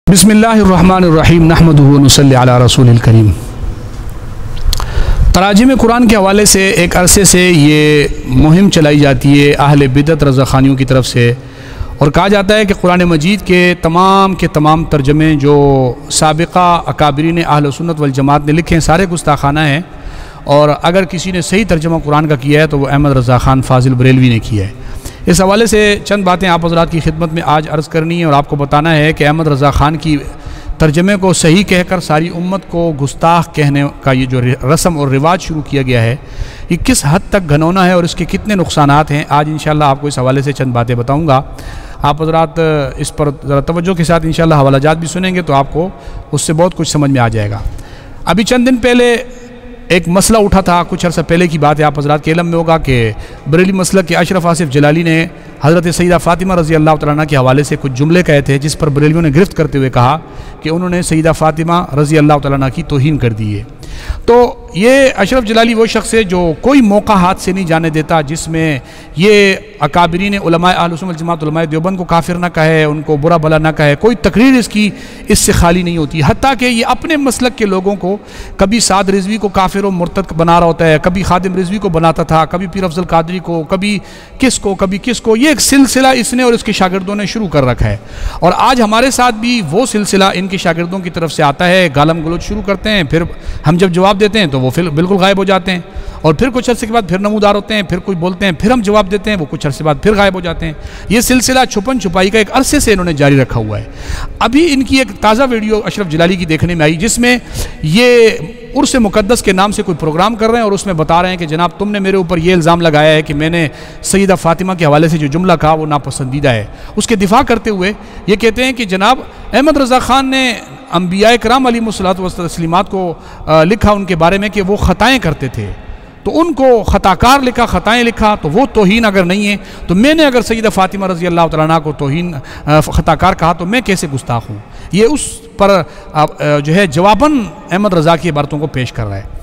بسم اللہ الرحمن الرحیم نحمدہ و نصلی علی رسول الکریم۔ تراجم قرآن کے حوالے سے ایک عرصے سے یہ مہم چلائی جاتی ہے اہل بدعت رضاخانیوں کی طرف سے، اور کہا جاتا ہے کہ قرآن مجید کے تمام ترجمے جو سابقہ اکابرین اہل سنت والجماعت نے لکھے ہیں سارے گستاخانہ ہیں، اور اگر کسی نے صحیح ترجمہ قرآن کا کیا ہے تو وہ احمد رضا خان فاضل بریلوی نے کیا ہے۔ اس حوالے سے چند باتیں آپ حضرات کی خدمت میں آج عرض کرنی ہے اور آپ کو بتانا ہے کہ احمد رضا خان کی ترجمے کو صحیح کہہ کر ساری امت کو گستاخ کہنے کا یہ جو رسم اور رواج شروع کیا گیا ہے یہ کس حد تک گھنونا ہے اور اس کے کتنے نقصانات ہیں، آج انشاءاللہ آپ کو اس حوالے سے چند باتیں بتاؤں گا۔ آپ حضرات اس پر ذرا توجہ کے ساتھ انشاءاللہ حوالہ جات بھی سنیں گے تو آپ کو اس سے بہت کچھ سمجھ میں آ جائے گا۔ ابھی چند دن پہلے ایک مسئلہ اٹھا تھا، کچھ عرصہ پہلے کی بات ہے، آپ حضرات کے علم میں ہوگا کہ بریلی مسلک کے اشرف آصف جلالی نے حضرت سیدہ فاطمہ رضی اللہ تعالیٰ عنہ کے حوالے سے کچھ جملے کہے تھے جس پر بریلیوں نے گرفت کرتے ہوئے کہا کہ انہوں نے سیدہ فاطمہ رضی اللہ تعالیٰ عنہ کی توہین کر دی ہے۔ تو یہ اشرف جلالی وہ شخص ہے جو کوئی موقع ہاتھ سے نہیں جانے دیتا جس میں یہ اکابرین علماء اہل سنت والجماعت علماء دیوبند کو کافر نہ کہے، ان کو برا بھلا نہ کہے، کوئی تقریر اس سے خالی نہیں ہوتی، حتیٰ کہ یہ اپنے مسلک کے لوگوں کو کبھی سعد رضوی کو کافر و مرتد بنا رہا ہوتا ہے، کبھی خادم رضوی کو بناتا تھا، کبھی پیر افضل قادری کو، کبھی کس کو، یہ ایک سلسلہ اس نے اور اس کے شاگردوں نے شروع کر رکھا ہے، اور آج ہمارے ساتھ بھی وہ سلسلہ ان کے شاگردوں کی طرف سے آتا ہے۔ گالم گلوچ شروع کرتے ہیں، پھر ہم جب جواب دیتے ہیں تو وہ بالکل غائب ہو جاتے ہیں، اور پھر کچھ عرصے کے بعد پھر نمودار ہوتے ہیں، پھر کوئی بولتے ہیں، پھر ہم جواب دیتے ہیں، وہ کچھ عرصے بعد پھر غائب ہو جاتے ہیں۔ یہ سلسلہ چھپن چھپائی کا ایک عرصے سے انہوں نے جاری رکھا ہوا ہے۔ ابھی ان کی ایک تازہ ویڈیو اشرف جلالی کی دیکھنے میں آئی جس میں یہ عرس مقدس کے نام سے کوئی پروگرام کر رہے ہیں اور اس میں بتا رہے ہیں کہ جناب تم نے میرے اوپر یہ الزام لگایا ہے کہ میں نے سیدہ فاطمہ کے حوالے سے جو جملہ کہا وہ ناپسندیدہ ہے۔ اس کے دفاع کرتے ہوئے یہ کہتے ہیں کہ جناب احمد رضا خان نے انبیاء کرام علیہم الصلوۃ والتسلیمات کو لکھا ان کے بارے میں کہ وہ خطائیں کرتے تھے، تو ان کو خطاکار لکھا، خطائیں لکھا، تو وہ توہین اگر نہیں ہے تو میں نے اگر سیدہ فاطمہ رضی اللہ تعالیٰ عنہ کو توہین خطاکار کہا تو میں کیسے گستاخ ہوں؟ یہ اس پر جو ہے جواباً احمد رضا کی عبارتوں کو پیش کر رہا ہے۔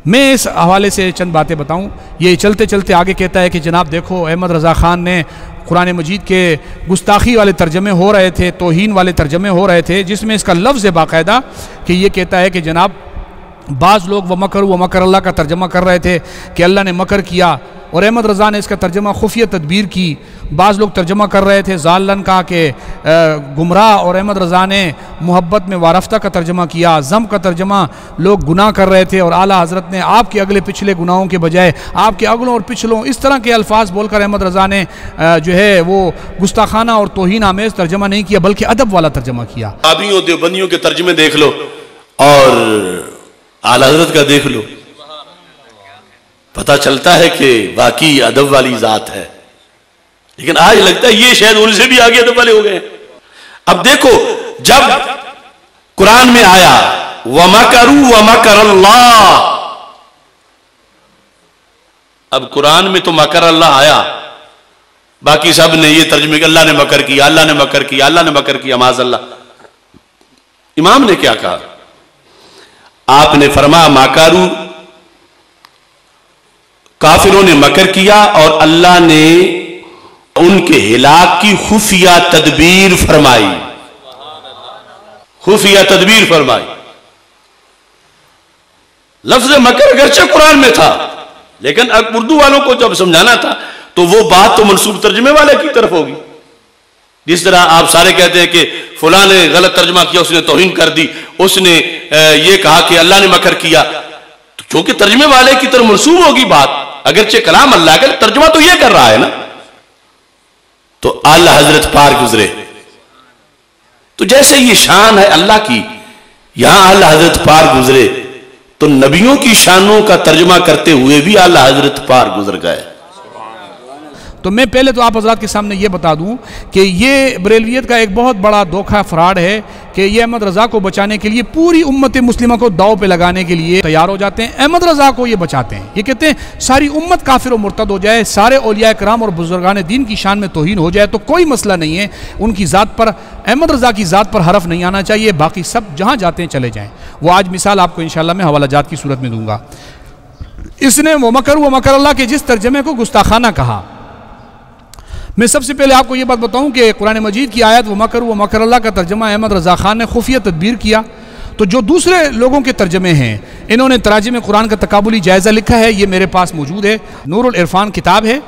میں اس حوالے سے چند باتیں بتاؤں۔ یہ چلتے چلتے آگے کہتا ہے کہ جناب دیکھو احمد رضا خان نے قرآن مجید کے گستاخی والے ترجمے ہو رہے تھے، توہین والے ترجمے ہو رہے تھے، جس میں اس کا لفظ ہے باقاعدہ کہ یہ کہتا ہے کہ جناب بعض لوگ وَمَكَرُوا وَمَكَرَ اللَّهُ کا ترجمہ کر رہے تھے کہ اللہ نے مکر کیا، اور احمد رضا نے اس کا ترجمہ خفیہ تدبیر کی۔ بعض لوگ ترجمہ کر رہے تھے ضالن کا کہ گمراہ، اور احمد رضا نے محبت میں وارفتہ کا ترجمہ کیا۔ ضم کا ترجمہ لوگ گناہ کر رہے تھے، اور اعلیٰ حضرت نے آپ کے اگلے پچھلے گناہوں کے بجائے آپ کے اگلوں اور پچھلوں اس طرح کے الفاظ بول کر احمد رضا نے جو ہے وہ گستاخانہ اور توہین آمیز ترجمہ نہیں کیا بلکہ ادب والا ترجمہ کیا۔ آبیوں دیوبندیوں کے ترجمے دیکھ لو اور اعلیٰ حضرت کا دیکھ لو، پتہ چلتا ہے کہ واقعی ادب والی ذات ہے، لیکن آج لگتا ہے یہ شاید ان سے بھی آگے ادب والے ہو گئے ہیں۔ اب دیکھو جب قرآن میں آیا وَمَكَرُوا وَمَكَرَ اللَّهُ، اب قرآن میں تو مکر اللہ آیا، باقی سب نے یہ ترجمے کہ اللہ نے مکر کیا، اللہ نے مکر کیا، اللہ نے مکر کیا، معاذ اللہ۔ امام نے کیا کہا؟ آپ نے فرمایا مَكَرُوا، کافروں نے مکر کیا اور اللہ نے ان کے ہلاک کی خفیہ تدبیر فرمائی، خفیہ تدبیر فرمائی۔ لفظ مکر اگرچہ قرآن میں تھا لیکن اردو والوں کو جب سمجھانا تھا تو وہ بات تو منسوب ترجمے والے کی طرف ہوگی۔ جس طرح آپ سارے کہتے ہیں کہ فلاں نے غلط ترجمہ کیا، اس نے توہین کر دی، اس نے یہ کہا کہ اللہ نے مکر کیا، تو چونکہ ترجمے والے کی طرف منسوب ہوگی بات، اگرچہ کلام اللہ کا ترجمہ تو یہ کر رہا ہے نا۔ تو اعلیٰ حضرت پار گزرے، تو جیسے یہ شان ہے اللہ کی، یہاں اعلیٰ حضرت پار گزرے تو نبیوں کی شانوں کا ترجمہ کرتے ہوئے بھی اعلیٰ حضرت پار گزر گئے۔ تو میں پہلے تو آپ حضرات کے سامنے یہ بتا دوں کہ یہ بریلویت کا ایک بہت بڑا دھوکہ فراڈ ہے کہ یہ احمد رضا کو بچانے کے لیے پوری امت مسلمہ کو داؤ پہ لگانے کے لیے تیار ہو جاتے ہیں۔ احمد رضا کو یہ بچاتے ہیں، یہ کہتے ہیں ساری امت کافر و مرتد ہو جائے، سارے اولیاء کرام اور بزرگان دین کی شان میں توہین ہو جائے تو کوئی مسئلہ نہیں ہے، ان کی ذات پر، احمد رضا کی ذات پر حرف نہیں آنا چاہیے، باقی سب جہاں جاتے ہیں چلے جائیں۔ وہ آج مثال آپ کو انشاءاللہ میں حوالہ جات کی صورت میں دوں گا۔ اس نے وَمَكَرُوا وَمَكَرَ اللَّهُ کے جس ترجمے کو گستاخانہ کہا، میں سب سے پہلے آپ کو یہ بات بتاؤں کہ قرآن مجید کی آیت وَمَكَرُوا وَمَكَرَ اللَّهُ کا ترجمہ احمد رضا خان نے خفیہ تدبیر کیا، تو جو دوسرے لوگوں کے ترجمے ہیں انہوں نے تراجم قرآن کا تقابلی جائزہ لکھا ہے، یہ میرے پاس موجود ہے، نور العرفان کتاب ہے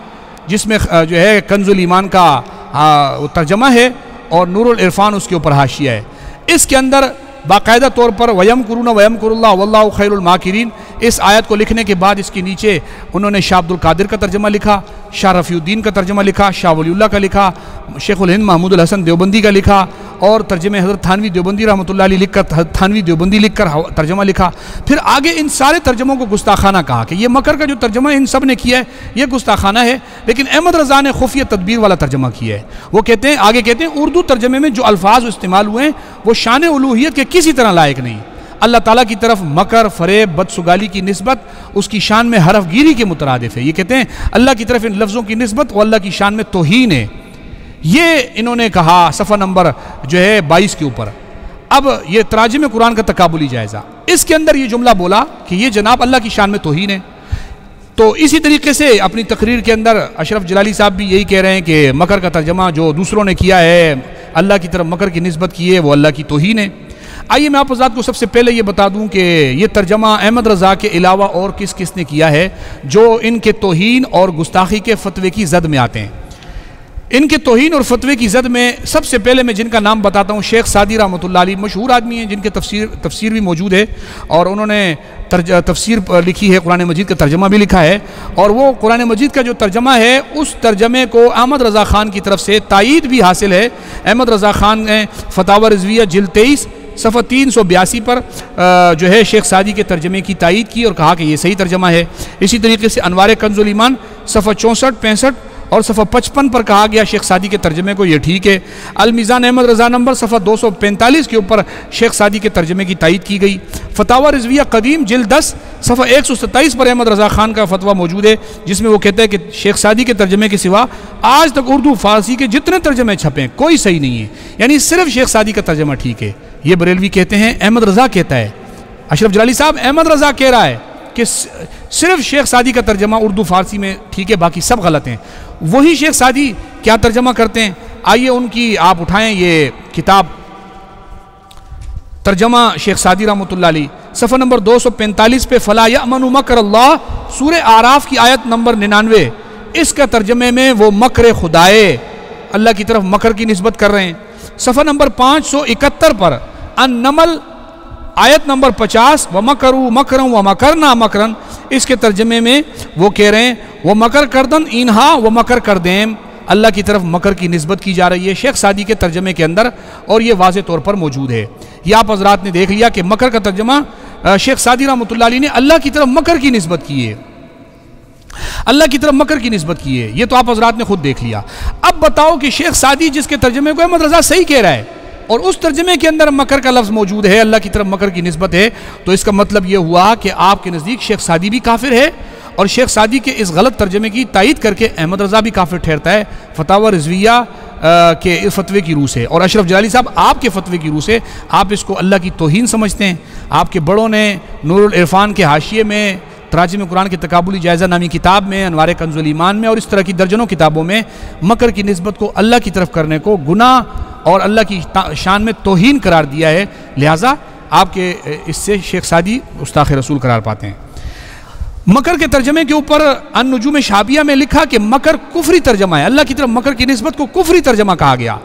جس میں جو ہے کنز الایمان کا ترجمہ ہے اور نور العرفان اس کے اوپر حاشیہ ہے۔ اس کے اندر باقاعدہ طور پر وَيَمْكُرُونَ وَيَمْكُرُ اللَّهُ وَاللَّهُ خَيْرُ الْمَاكِرِينَ اس آیت کو لکھنے کے بعد اس کے نیچے انہوں نے شاہ عبد القادر کا ترجمہ لکھا، شاہ رفیع الدین کا ترجمہ لکھا، شاہ ولی اللہ کا لکھا، شیخ الہند محمود الحسن دیوبندی کا لکھا، اور ترجمہ حضرت تھانوی دیوبندی رحمۃ اللہ علیہ لکھ کر تھانوی دیوبندی لکھ کر ترجمہ لکھا۔ پھر آگے ان سارے ترجموں کو گستاخانہ کہا کہ یہ مکر کا جو ترجمہ ان سب نے کیا ہے یہ گستاخانہ ہے، لیکن احمد رضا نے خفیہ تدبیر والا ترجمہ کیا ہے۔ وہ کہتے ہیں آگے کہتے ہیں اردو ترجمے میں جو الفاظ استعمال ہوئے ہیں وہ شان الوہیت کے کسی طرح لائق نہیں، اللہ تعالیٰ کی طرف مکر، فریب، بدسگالی کی نسبت اس کی شان میں حرف گیری کے مترادف ہے۔ یہ کہتے ہیں اللہ کی طرف ان لفظوں کی نسبت وہ اللہ کی شان میں توہین ہے، یہ انہوں نے کہا صفحہ نمبر جو ہے 22 کے اوپر۔ اب یہ تراجم قرآن کا تقابلی جائزہ، اس کے اندر یہ جملہ بولا کہ یہ جناب اللہ کی شان میں توہین ہے۔ تو اسی طریقے سے اپنی تقریر کے اندر اشرف جلالی صاحب بھی یہی کہہ رہے ہیں کہ مکر کا ترجمہ جو دوسروں نے کیا ہے اللہ کی طرف مکر کی نسبت کی ہے وہ اللہ کی توہین ہے۔ آئیے میں آپ حضرات کو سب سے پہلے یہ بتا دوں کہ یہ ترجمہ احمد رضا کے علاوہ اور کس کس نے کیا ہے جو ان کے توہین اور گستاخی کے فتوے کی زد میں آتے ہیں۔ ان کے توہین اور فتوے کی زد میں سب سے پہلے میں جن کا نام بتاتا ہوں شیخ سعدی رحمۃ اللہ علیہ، مشہور آدمی ہیں جن کے تفسیر بھی موجود ہے اور انہوں نے تفسیر لکھی ہے، قرآن مجید کا ترجمہ بھی لکھا ہے، اور وہ قرآن مجید کا جو ترجمہ ہے اس ترجمے کو احمد رضا خان کی طرف سے تائید بھی حاصل ہے۔ احمد رضا خان نے فتاوی رضویہ جلد 23 صفحہ 382 پر جو ہے شیخ سعدی کے ترجمے کی تائید کی اور کہا کہ یہ صحیح ترجمہ ہے۔ اسی طریقے سے انوار کنز الایمان صفحہ 64 65 اور صفحہ 55 پر کہا گیا شیخ سعدی کے ترجمے کو یہ ٹھیک ہے۔ المیزان احمد رضا نمبر صفحہ 245 کے اوپر شیخ سعدی کے ترجمے کی تائید کی گئی۔ فتاوی رضویہ قدیم جلد 10 صفحہ 127 پر احمد رضا خان کا فتویٰ موجود ہے جس میں وہ کہتا ہے کہ شیخ سعدی کے ترجمے کے سوا آج تک اردو فارسی کے جتنے ترجمے چھپے ہیں کوئی صحیح نہیں ہے، یعنی صرف شیخ سعدی کا ترجمہ ٹھیک ہے۔ یہ بریلوی کہتے ہیں، احمد رضا کہتا ہے، اشرف جلالی صاحب احمد رضا کہہ رہا ہے کہ صرف شیخ سعدی کا ترجمہ اردو فارسی میں ٹھیک ہے، باقی سب غلط ہیں۔ وہی شیخ سعدی کیا ترجمہ کرتے ہیں؟ آئیے ان کی آپ اٹھائیں یہ کتاب ترجمہ شیخ سعدی رحمۃ اللہ علیہ، صفحہ نمبر 245 پہ فَلَا يَأْمَنُ مَكْرَ اللَّهِ سورہ اعراف کی آیت نمبر 99، اس کا ترجمے میں وہ مکر خدائے اللہ کی طرف مکر کی نسبت کر رہے ہیں۔ صفحہ نمبر 571 پر النمل آیت نمبر 50 وَمَكَرُوا مَكْرًا وَمَكَرْنَا مَكْرًا اس کے ترجمے میں وہ کہہ رہے ہیں وہ مکر کردن اینہا وہ مکر کردیم، اللہ کی طرف مکر کی نسبت کی جا رہی ہے شیخ سعدی کے ترجمے کے اندر، اور یہ واضح طور پر موجود ہے۔ یہ آپ حضرات نے دیکھ لیا کہ مکر کا ترجمہ شیخ سعدی رحمۃ اللہ علیہ نے اللہ کی طرف مکر کی نسبت کی ہے، اللہ کی طرف مکر کی نسبت کی ہے، یہ تو آپ حضرات نے خود دیکھ لیا۔ اب بتاؤ کہ شیخ سعدی جس کے ترجمے کو احمد رضا صحیح کہہ رہا ہے اور اس ترجمے کے اندر مکر کا لفظ موجود ہے، اللہ کی طرف مکر کی نسبت ہے، تو اس کا مطلب یہ ہوا کہ آپ کے نزدیک شیخ سعدی بھی کافر ہے، اور شیخ سعدی کے اس غلط ترجمے کی تائید کر کے احمد رضا بھی کافر ٹھہرتا ہے فتاوی رضویہ کے فتوے کی روح سے، اور اشرف جلالی صاحب آپ کے فتوے کی روح سے آپ اس کو اللہ کی توہین سمجھتے ہیں۔ آپ کے بڑوں نے نور العرفان کے حاشیے میں، تراجم قرآن کے تقابلی جائزہ نامی کتاب میں، انوار کنز الایمان میں اور اس طرح کی درجنوں کتابوں میں مکر کی نسبت کو اللہ کی طرف کرنے کو گناہ اور اللہ کی شان میں توہین قرار دیا ہے، لہٰذا آپ کے اس سے شیخ سعدی گستاخ رسول قرار پاتے ہیں۔ مکر کے ترجمے کے اوپر النجوم شابیہ میں لکھا کہ مکر کفری ترجمہ ہے، اللہ کی طرف مکر کی نسبت کو کفری ترجمہ کہا گیا۔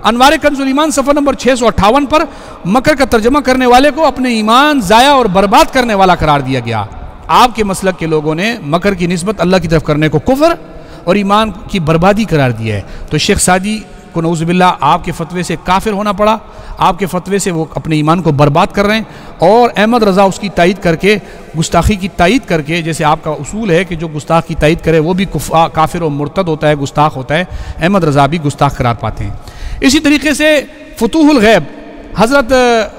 انوار کنز الایمان صفحہ نمبر 658 پر مکر کا ترجمہ کرنے والے کو اپنے ایمان ضائع اور برباد کرنے والا قرار دیا گیا۔ آپ کے مسلک کے لوگوں نے مکر کی نسبت اللہ کی طرف کرنے کو کفر اور ایمان کی بربادی قرار دیا ہے، تو شیخ سعدی کو نعوذ باللہ آپ کے فتوے سے کافر ہونا پڑا، آپ کے فتوے سے وہ اپنے ایمان کو برباد کر رہے ہیں، اور احمد رضا اس کی تائید کر کے گستاخی کی تائید کر کے، جیسے آپ کا اصول ہے کہ جو گستاخ کی تائید کرے وہ بھی کافر و مرتد ہوتا ہے، گستاخ ہوتا ہے، احمد رضا بھی گستاخ قرار پاتے ہیں۔ اسی طریقے سے فتوح الغیب حضرت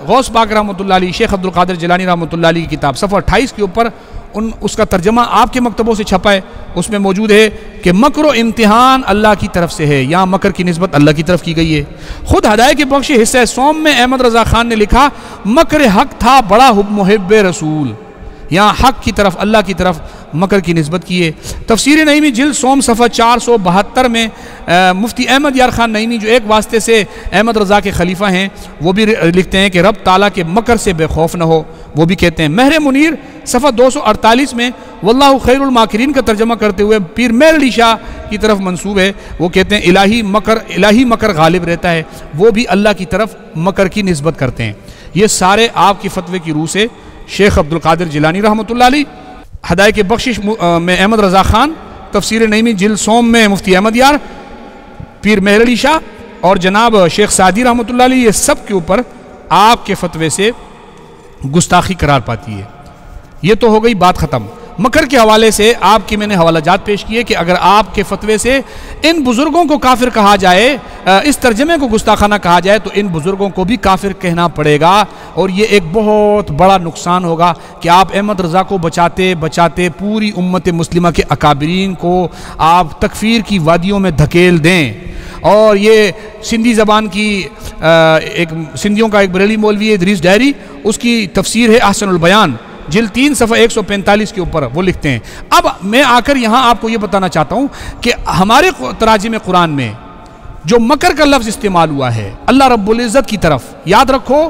غوث پاک رحمۃ اللہ علیہ، شیخ عبد القادر جیلانی رحمۃ اللہ علیہ کی کتاب صفحہ 28 کے اوپر اس کا ترجمہ آپ کے مکتبوں سے چھپا ہے، اس میں موجود ہے کہ مکر و امتحان اللہ کی طرف سے ہے، یہاں مکر کی نسبت اللہ کی طرف کی گئی ہے۔ خود ہدایت کے بخش حصہ سوم میں احمد رضا خان نے لکھا مکر حق تھا بڑا محب رسول، یہاں حق کی طرف اللہ کی طرف مکر کی نسبت کی ہے۔ تفسیر نعیمی جلد سوم صفحہ 472 میں مفتی احمد یار خان نعیمی جو ایک واسطے سے احمد رضا کے خلیفہ ہیں وہ بھی لکھتے ہیں کہ رب تعالیٰ کے مکر سے بے خوف نہ ہو، وہ بھی کہتے ہیں۔ مہر منیر صفحہ 248 میں واللہ خیر الماکرین کا ترجمہ کرتے ہوئے پیر مہر علی شاہ کی طرف منسوب ہے، وہ کہتے ہیں الہی مکر غالب رہتا ہے، وہ بھی اللہ کی طرف مکر کی نسبت کرتے ہیں۔ یہ سارے آپ کی فتوے کی روح سے شیخ عبد القادر جیلانی رحمۃ اللہ علیہ، ہدایت بخشش میں احمد رضا خان، تفسیر نعیمی جلد سوم میں مفتی احمد یار، پیر مہر علی شاہ اور جناب شیخ سعدی رحمۃ اللہ علیہ، یہ سب کے اوپر آپ کے فتوے سے گستاخی قرار پاتی ہے۔ یہ تو ہو گئی بات ختم۔ مکر کے حوالے سے آپ کی میں نے حوالہ جات پیش کیے کہ اگر آپ کے فتوے سے ان بزرگوں کو کافر کہا جائے، اس ترجمے کو گستاخانہ کہا جائے، تو ان بزرگوں کو بھی کافر کہنا پڑے گا، اور یہ ایک بہت بڑا نقصان ہوگا کہ آپ احمد رضا کو بچاتے بچاتے پوری امت مسلمہ کے اکابرین کو آپ تکفیر کی وادیوں میں دھکیل دیں۔ اور یہ سندھی زبان کی سندھیوں کا ایک بریلی مولوی ہے ادریس ڈائری، اس کی تفسیر ہے احسن البیان جلد 3 صفحہ 145 کے اوپر، وہ لکھتے ہیں۔ اب میں آ کر یہاں آپ کو یہ بتانا چاہتا ہوں کہ ہمارے تراجم قرآن میں جو مکر کا لفظ استعمال ہوا ہے اللہ رب العزت کی طرف، یاد رکھو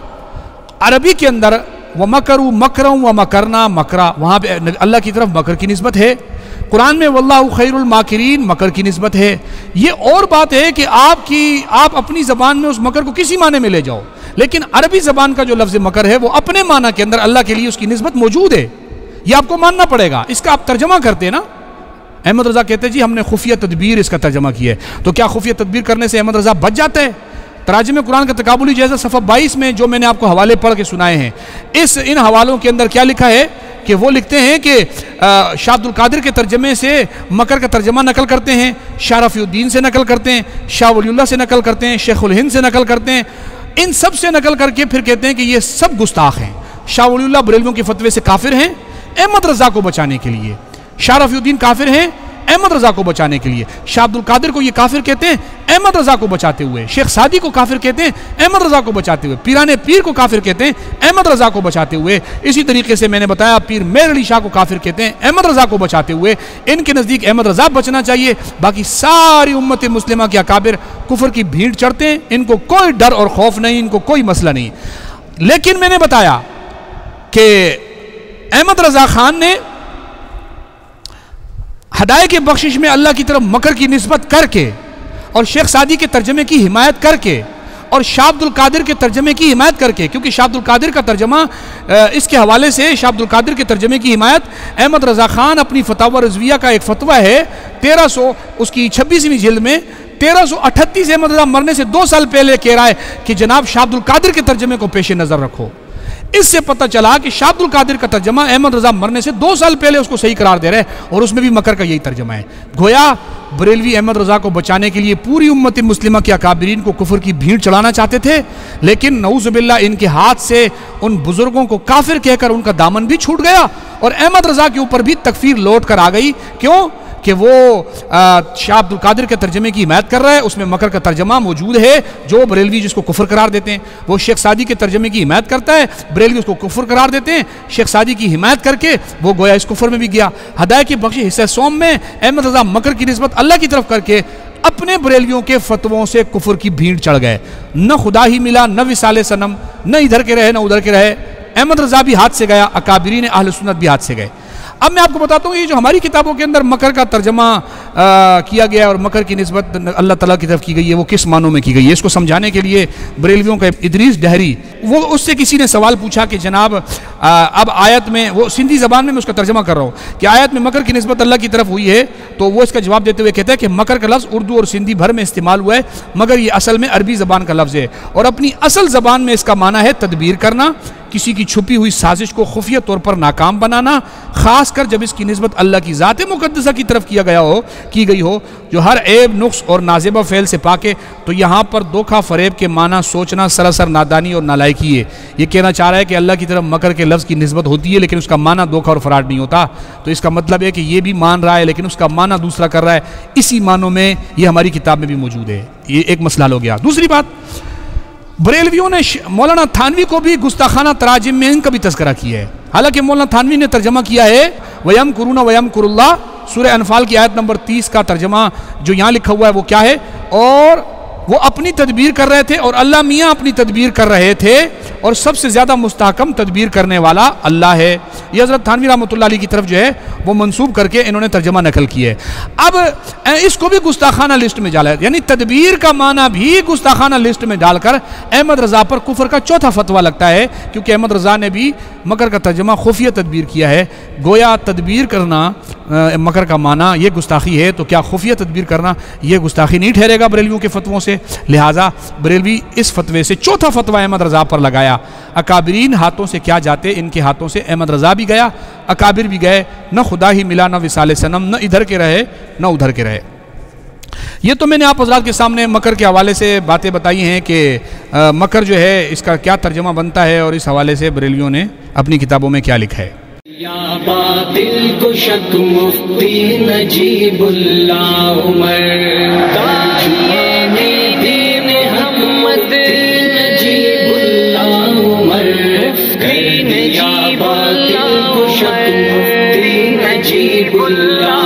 عربی کے اندر وَمَكَرُوا مَكْرًا وَمَكَرْنَا مَكْرًا، وہاں پہ اللہ کی طرف مکر کی نسبت ہے۔ قرآن میں واللہ خیر الماکرین مکر کی نسبت ہے۔ یہ اور بات ہے کہ آپ اپنی زبان میں اس مکر کو کسی معنی میں لے جاؤ، لیکن عربی زبان کا جو لفظ مکر ہے وہ اپنے معنی کے اندر اللہ کے لیے اس کی نسبت موجود ہے، یہ آپ کو ماننا پڑے گا۔ اس کا آپ ترجمہ کرتے ہیں نا، احمد رضا کہتے ہیں جی ہم نے خفیہ تدبیر اس کا ترجمہ کیا ہے، تو کیا خفیہ تدبیر کرنے سے احمد رضا بچ جاتا ہے؟ تراجم قرآن کا تقابلی جائزہ صفحہ 22 میں جو میں نے آپ کو حوالے پڑھ کے سنائے ہیں، ان حوالوں کے اندر کیا لکھا ہے کہ وہ لکھتے ہیں کہ شاہ عبد القادر کے ترجمے سے مکر کا ترجمہ نقل کرتے ہیں، شاہ رفیع الدین سے نقل کرتے ہیں، شاہ ولی اللہ سے نقل کرتے ہیں، شیخ الہند سے نقل کرتے ہیں، ان سب سے نقل کر کے پھر کہتے ہیں کہ یہ سب گستاخ ہیں۔ شاہ ولی اللہ بریلویوں کے فتوے سے کافر ہیں احمد رضا کو بچانے کے لیے، شاہ رفیع الدین کافر ہیں احمد رضا کو بچانے کے لیے، شاہ عبد القادر کو یہ کافر کہتے ہیں احمد رضا کو بچاتے ہوئے، شیخ سعدی کو کافر کہتے ہیں احمد رضا کو بچاتے ہوئے، پیران پیر کو کافر کہتے ہیں احمد رضا کو بچاتے ہوئے، اسی طریقے سے میں نے بتایا پیر مہر علی شاہ کو کافر کہتے ہیں احمد رضا کو بچاتے ہوئے۔ ان کے نزدیک احمد رضا بچنا چاہیے، باقی ساری امت مسلمہ کے اکابر کفر کی بھیڑ چڑھتے ہیں، ان کو کوئی ڈر اور خوف نہیں، ان کو کوئی مسئلہ نہیں۔ لیکن میں نے بتایا کہ احمد رضا خان نے ہدایت کے بخشش میں اللہ کی طرف مکر کی نسبت کر کے اور شیخ سعدی کے ترجمے کی حمایت کر کے اور شاہ عبد القادر کے ترجمے کی حمایت کر کے، کیونکہ شاہ عبد القادر کا ترجمہ اس کے حوالے سے شاہ عبد القادر کے ترجمے کی حمایت احمد رضا خان اپنی فتاوی رضویہ کا ایک فتویٰ ہے 1300 اس کی 26ویں جلد میں 1338 احمد رضا مرنے سے 2 سال پہلے کہہ رہا ہے کہ جناب شاہ عبد القادر کے ترجمے کو پیش نظر رکھو۔ اس سے پتہ چلا کہ شاہ عبد القادر کا ترجمہ احمد رضا مرنے سے 2 سال پہلے اس کو صحیح قرار دے رہے ہیں، اور اس میں بھی مکر کا یہی ترجمہ ہے۔ گویا بریلوی احمد رضا کو بچانے کے لیے پوری امت مسلمہ کے اکابرین کو کفر کی بھیڑ چڑھانا چاہتے تھے، لیکن نعوذ باللہ ان کے ہاتھ سے ان بزرگوں کو کافر کہہ کر ان کا دامن بھی چھوٹ گیا، اور احمد رضا کے اوپر بھی تکفیر لوٹ کر آ گئی۔ کیوں کہ وہ شاہ عبد القادر کے ترجمے کی حمایت کر رہا ہے، اس میں مکر کا ترجمہ موجود ہے جو بریلوی جس کو کفر قرار دیتے ہیں، وہ شیخ سعدی کے ترجمے کی حمایت کرتا ہے، بریلوی اس کو کفر قرار دیتے ہیں، شیخ سعدی کی حمایت کر کے وہ گویا اس کفر میں بھی گیا۔ ہدایت کی بخشش حصہ سوم میں احمد رضا مکر کی نسبت اللہ کی طرف کر کے اپنے بریلویوں کے فتووں سے کفر کی بھیڑ چڑھ گئے، نہ خدا ہی ملا، نہ وصال صنم، نہ ادھر کے رہے نہ ادھر کے رہے، احمد رضا بھی ہاتھ سے گیا، اکابرین اہل سنت بھی ہاتھ سے گئے۔ اب میں آپ کو بتاتا ہوں یہ جو ہماری کتابوں کے اندر مکر کا ترجمہ کیا گیا اور مکر کی نسبت اللہ تعالیٰ کی طرف کی گئی ہے، وہ کس معنوں میں کی گئی ہے، اس کو سمجھانے کے لیے بریلویوں کا ادریس ڈہری، وہ اس سے کسی نے سوال پوچھا کہ جناب اب آیت میں، وہ سندھی زبان میں اس کا ترجمہ کر رہا ہوں کہ آیت میں مکر کی نسبت اللہ کی طرف ہوئی ہے، تو وہ اس کا جواب دیتے ہوئے کہتا ہے کہ مکر کا لفظ اردو اور سندھی بھر میں استعمال ہوا ہے، مگر یہ اصل میں عربی زبان کا لفظ ہے، اور اپنی اصل زبان میں اس کا معنی ہے تدبیر کرنا، کسی کی چھپی ہوئی سازش کو خفیہ طور پر ناکام بنانا، خاص کر جب اس کی نسبت اللہ کی ذات مقدسہ کی طرف کی گئی ہو جو ہر عیب نقص اور نازیبہ فعل سے پاک ہے۔ تو یہاں پر دھوکہ فریب کے معنی سوچنا سراسر نادانی اور نالائکی ہے۔ یہ کہنا چاہ رہا ہے کہ اللہ کی طرف مکر کے لفظ کی نسبت ہوتی ہے لیکن اس کا معنی دھوکہ اور فراڈ نہیں ہوتا، تو اس کا مطلب ہے کہ یہ بھی مان رہا ہے لیکن اس کا معنی دوسرا کر رہا ہے، اسی معنوں میں یہ ہماری کتاب میں بھی موجود ہے۔ یہ ایک مسئلہ ہو گیا۔ دوسری بات، بریلویوں نے مولانا تھانوی کو بھی گستاخانہ تراجم میں ان کا بھی تذکرہ کیا ہے۔ حالانکہ مولانا تھانوی نے ترجمہ کیا ہے وَيَمْكُرُونَ وَيَمْكُرُ اللَّهُ، سورہ انفال کی آیت نمبر 30 کا ترجمہ جو یہاں لکھا ہوا ہے وہ کیا ہے، اور وہ اپنی تدبیر کر رہے تھے اور اللہ میاں اپنی تدبیر کر رہے تھے، اور سب سے زیادہ مستحکم تدبیر کرنے والا اللہ ہے۔ یہ حضرت تھانوی رحمۃ اللہ علیہ کی طرف جو ہے وہ منسوب کر کے انہوں نے ترجمہ نقل کی ہے۔ اب اس کو بھی گستاخانہ لسٹ میں ڈالا ہے، یعنی تدبیر کا معنی بھی گستاخانہ لسٹ میں ڈال کر احمد رضا پر کفر کا چوتھا فتویٰ لگتا ہے، کیونکہ احمد رضا نے بھی مکر کا ترجمہ خفیہ تدبیر کیا ہے۔ گویا تدبیر کرنا مکر کا معنی یہ گستاخی ہے، تو کیا خفیہ تدبیر کرنا یہ گستاخی نہیں ٹھہرے گا بریلویوں کے فتووں سے؟ لہٰذا بریلوی اس فتوے سے چوتھا فتویٰ احمد رضا پر لگایا۔ اکابرین ہاتھوں سے کیا جاتے، ان کے ہاتھوں سے احمد رضا بھی گیا، اکابر بھی گئے، نہ خدا ہی ملا نہ وصال صنم، نہ ادھر کے رہے نہ ادھر کے رہے۔ یہ تو میں نے آپ حضرات کے سامنے مکر کے حوالے سے باتیں بتائی ہیں کہ مکر جو ہے اس کا کیا ترجمہ بنتا ہے، اور اس حوالے سے بریلیوں نے اپنی کتابوں میں کیا لکھا ہے۔ یا باطل کشک مفتی نجیب اللہ عمر، داعین دین حق مفتی نجیب اللہ عمر، یا باطل کشک مفتی نجیب اللہ